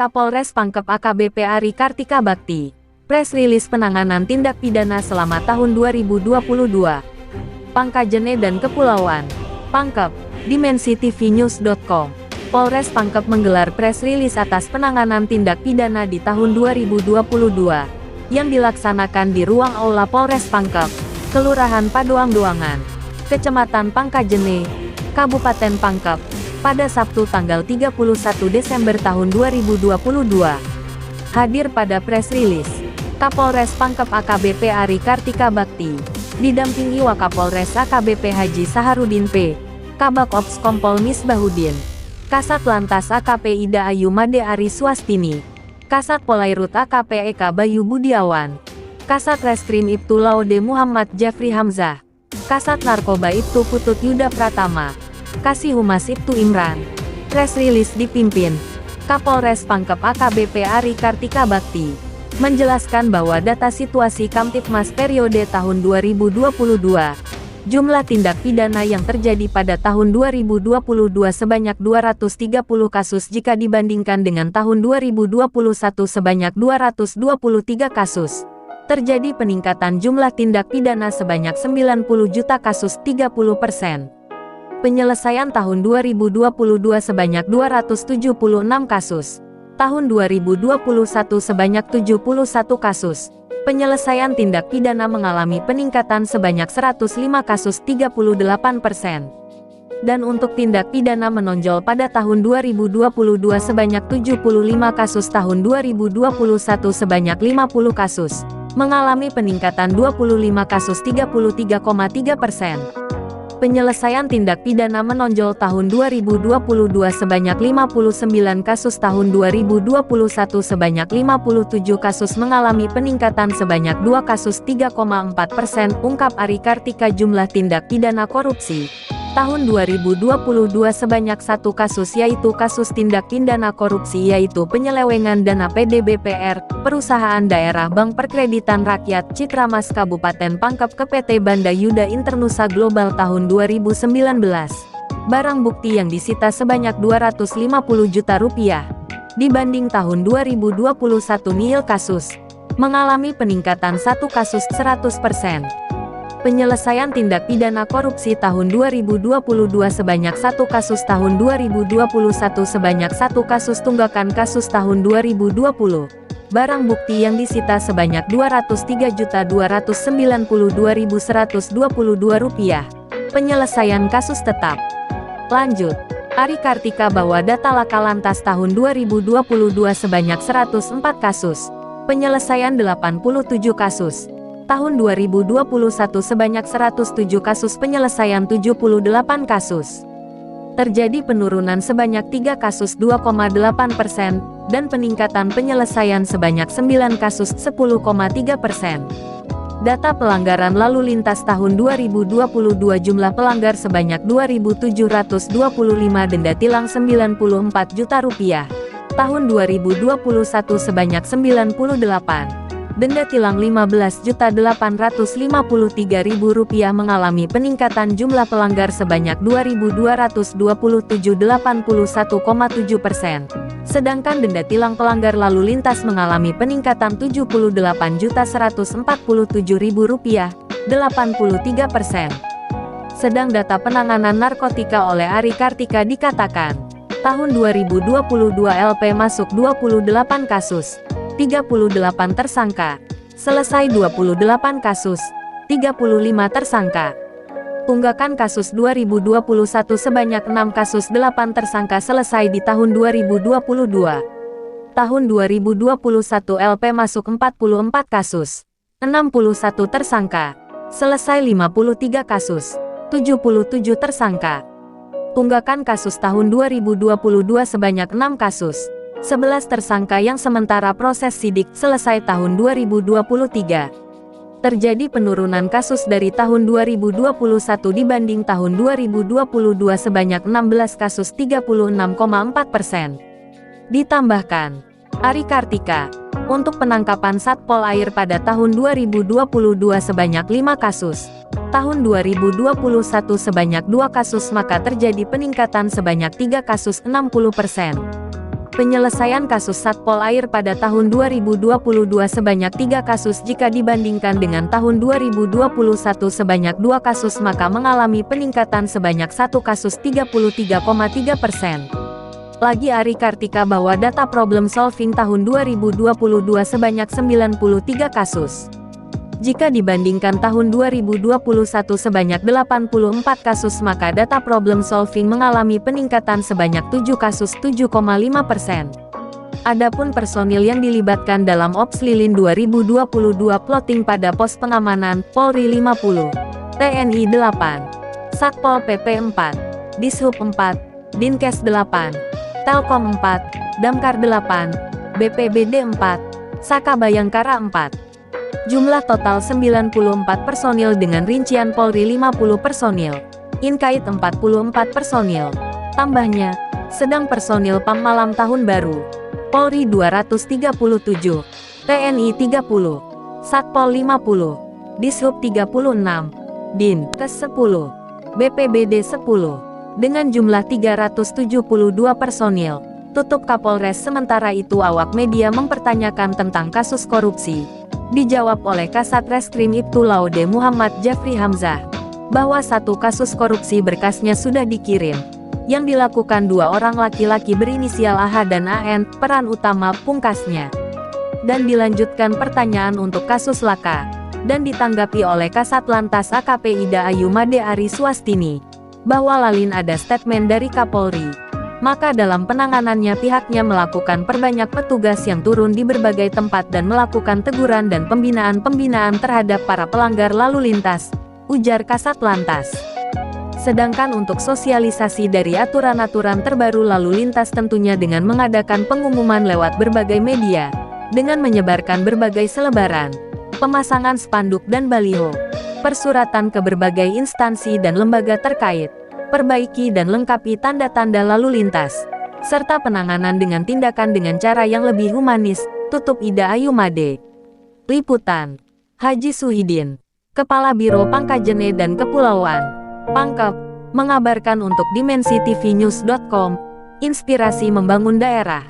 Kapolres Pangkep AKBP Ari Kartika Bakti. Press rilis penanganan tindak pidana selama tahun 2022. Pangkajene dan Kepulauan. Pangkep, dimensitv-news.com. Polres Pangkep menggelar press rilis atas penanganan tindak pidana di tahun 2022 yang dilaksanakan di ruang Aula Polres Pangkep, Kelurahan Padoang-Doangan, Kecamatan Pangkajene, Kabupaten Pangkep, pada Sabtu tanggal 31 Desember tahun 2022. Hadir pada press rilis, Kapolres Pangkep AKBP Ari Kartika Bakti, didampingi Wakapolres AKBP Haji Saharudin P, Kabak Ops Kompol Misbahuddin, Kasat Lantas AKP Ida Ayu Made Ari Swastini, Kasat Polairut AKP Eka Bayu Budiawan, Kasat Reskrim Ibtu Laude Muhammad Jafri Hamzah, Kasat Narkoba Ibtu Putut Yuda Pratama, Kasih Humas Ibtu Imran. Press rilis dipimpin Kapolres Pangkep AKBP Ari Kartika Bakti, menjelaskan bahwa data situasi Kamtibmas periode tahun 2022, jumlah tindak pidana yang terjadi pada tahun 2022 sebanyak 230 kasus jika dibandingkan dengan tahun 2021 sebanyak 223 kasus. Terjadi peningkatan jumlah tindak pidana sebanyak 90 juta kasus 30%. Penyelesaian tahun 2022 sebanyak 276 kasus. Tahun 2021 sebanyak 71 kasus. Penyelesaian tindak pidana mengalami peningkatan sebanyak 105 kasus 38%. Dan untuk tindak pidana menonjol pada tahun 2022 sebanyak 75 kasus, tahun 2021 sebanyak 50 kasus. Mengalami peningkatan 25 kasus 33,3%. Penyelesaian tindak pidana menonjol tahun 2022 sebanyak 59 kasus, tahun 2021 sebanyak 57 kasus, mengalami peningkatan sebanyak 2 kasus 3,4%, ungkap Ari Kartika. Jumlah tindak pidana korupsi tahun 2022 sebanyak 1 kasus, yaitu kasus tindak pidana korupsi yaitu penyelewengan dana PDBPR, Perusahaan Daerah Bank Perkreditan Rakyat Citramas Kabupaten Pangkep ke PT Banda Yuda Internusa Global tahun 2019. Barang bukti yang disita sebanyak 250 juta rupiah. Dibanding tahun 2021 nihil kasus, mengalami peningkatan 1 kasus 100%. Penyelesaian tindak pidana korupsi tahun 2022 sebanyak 1 kasus, tahun 2021 sebanyak 1 kasus, tunggakan kasus tahun 2020. Barang bukti yang disita sebanyak 203.292.122 rupiah. Penyelesaian kasus tetap. Lanjut, Ari Kartika bahwa data Laka Lantas tahun 2022 sebanyak 104 kasus. Penyelesaian 87 kasus. Tahun 2021 sebanyak 107 kasus, penyelesaian 78 kasus. Terjadi penurunan sebanyak 3 kasus 2,8%, dan peningkatan penyelesaian sebanyak 9 kasus 10,3%. Data pelanggaran lalu lintas tahun 2022 jumlah pelanggar sebanyak 2.725, denda tilang 94 juta rupiah. Tahun 2021 sebanyak 98. Denda tilang 15.853.000 rupiah, mengalami peningkatan jumlah pelanggar sebanyak 2.227, 81,7%. Sedangkan denda tilang pelanggar lalu lintas mengalami peningkatan 78.147.000 rupiah, 83%. Sedang data penanganan narkotika oleh Ari Kartika dikatakan, tahun 2022 LP masuk 28 kasus. 38 tersangka, selesai 28 kasus, 35 tersangka. Tunggakan kasus 2021 sebanyak 6 kasus, 8 tersangka, selesai di tahun 2022. Tahun 2021 LP masuk 44 kasus, 61 tersangka, selesai 53 kasus, 77 tersangka. Tunggakan kasus tahun 2022 sebanyak 6 kasus. 11 tersangka yang sementara proses sidik, selesai tahun 2023. Terjadi penurunan kasus dari tahun 2021 dibanding tahun 2022 sebanyak 16 kasus 36,4%. Ditambahkan, Ari Kartika, untuk penangkapan Satpol Air pada tahun 2022 sebanyak 5 kasus. Tahun 2021 sebanyak 2 kasus, maka terjadi peningkatan sebanyak 3 kasus 60%. Penyelesaian kasus Satpol Air pada tahun 2022 sebanyak 3 kasus jika dibandingkan dengan tahun 2021 sebanyak 2 kasus maka mengalami peningkatan sebanyak 1 kasus 33,3%. Lagi Ari Kartika bahwa data problem solving tahun 2022 sebanyak 93 kasus. Jika dibandingkan tahun 2021 sebanyak 84 kasus maka data problem solving mengalami peningkatan sebanyak 7 kasus 7,5%. Adapun personil yang dilibatkan dalam Ops Lilin 2022 plotting pada pos pengamanan, Polri 50, TNI 8, Satpol PP 4, Dishub 4, Dinkes 8, Telkom 4, Damkar 8, BPBD 4, Saka Bayangkara 4. Jumlah total 94 personil dengan rincian Polri 50 personil, Inkait 44 personil. Tambahnya, sedang personil PAM malam tahun baru, Polri 237, TNI 30, Satpol 50, Dishub 36, Dinkes 10, BPBD 10, dengan jumlah 372 personil. Tutup Kapolres. Sementara itu awak media mempertanyakan tentang kasus korupsi. Dijawab oleh Kasat Reskrim Ibtu Laude Muhammad Jafri Hamzah, bahwa satu kasus korupsi berkasnya sudah dikirim, yang dilakukan 2 orang laki-laki berinisial AH dan AN, peran utama pungkasnya. Dan dilanjutkan pertanyaan untuk kasus Laka, dan ditanggapi oleh Kasat Lantas AKP Ida Ayu Made Ari Swastini, bahwa lalin ada statement dari Kapolri. Maka dalam penanganannya pihaknya melakukan perbanyak petugas yang turun di berbagai tempat dan melakukan teguran dan pembinaan terhadap para pelanggar lalu lintas, ujar Kasat Lantas. Sedangkan untuk sosialisasi dari aturan-aturan terbaru lalu lintas tentunya dengan mengadakan pengumuman lewat berbagai media, dengan menyebarkan berbagai selebaran, pemasangan spanduk dan baliho, persuratan ke berbagai instansi dan lembaga terkait, perbaiki dan lengkapi tanda-tanda lalu lintas, serta penanganan dengan tindakan dengan cara yang lebih humanis, tutup Ida Ayu Made. Liputan Haji Suhidin, Kepala Biro Pangkajene dan Kepulauan, Pangkep, mengabarkan untuk DimensiTVNews.com, inspirasi membangun daerah.